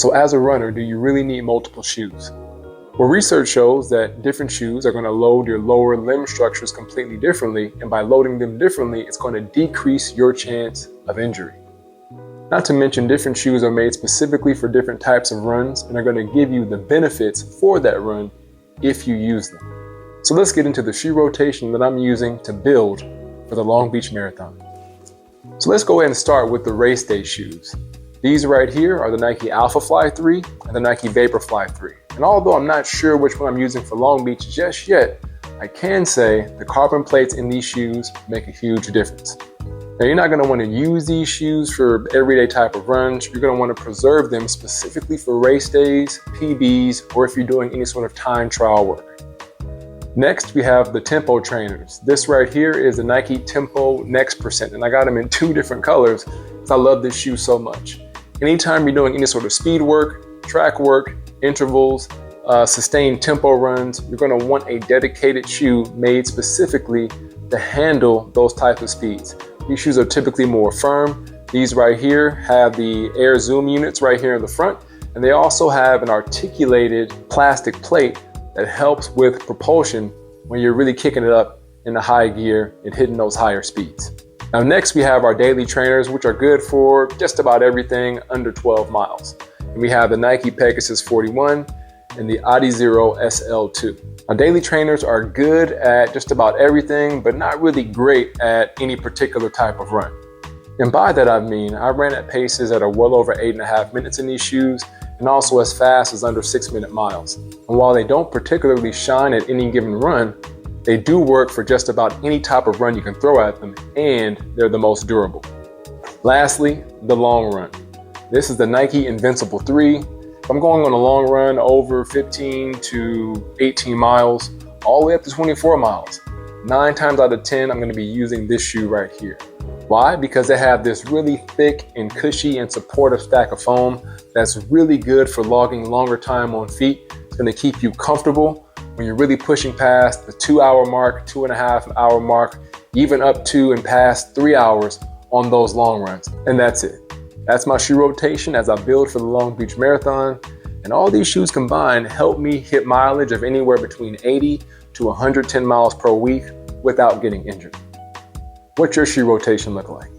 So as a runner, do you really need multiple shoes? Well, research shows that different shoes are going to load your lower limb structures completely differently, and by loading them differently, it's going to decrease your chance of injury. Not to mention, different shoes are made specifically for different types of runs and are going to give you the benefits for that run if you use them. So let's get into the shoe rotation that I'm using to build for the Long Beach Marathon. So let's go ahead and start with the race day shoes. These right here are the Nike Alphafly 3 and the Nike Vaporfly 3. And although I'm not sure which one I'm using for Long Beach just yet, I can say the carbon plates in these shoes make a huge difference. Now, you're not going to want to use these shoes for everyday type of runs. You're going to want to preserve them specifically for race days, PBs, or if you're doing any sort of time trial work. Next, we have the Tempo trainers. This right here is the Nike Tempo Next Percent, and I got them in 2 different colors because I love this shoe so much. Anytime you're doing any sort of speed work, track work, intervals, sustained tempo runs, you're going to want a dedicated shoe made specifically to handle those types of speeds. These shoes are typically more firm. These right here have the air zoom units right here in the front, and they also have an articulated plastic plate that helps with propulsion when you're really kicking it up in the high gear and hitting those higher speeds. Now next we have our daily trainers, which are good for just about everything under 12 miles. And we have the Nike Pegasus 41 and the Adizero SL2. Now daily trainers are good at just about everything, but not really great at any particular type of run. And by that I mean, I ran at paces that are well over 8.5 minutes in these shoes, and also as fast as under 6-minute miles. And while they don't particularly shine at any given run, they do work for just about any type of run you can throw at them, and they're the most durable. Lastly, the long run. This is the Nike Invincible 3. If I'm going on a long run over 15 to 18 miles, all the way up to 24 miles, 9 times out of 10, I'm going to be using this shoe right here. Why? Because they have this really thick and cushy and supportive stack of foam that's really good for logging longer time on feet. It's going to keep you comfortable when you're really pushing past the 2-hour mark, 2.5-hour mark, even up to and past 3 hours on those long runs. And that's it. That's my shoe rotation as I build for the Long Beach Marathon. And all these shoes combined help me hit mileage of anywhere between 80 to 110 miles per week without getting injured. What's your shoe rotation look like?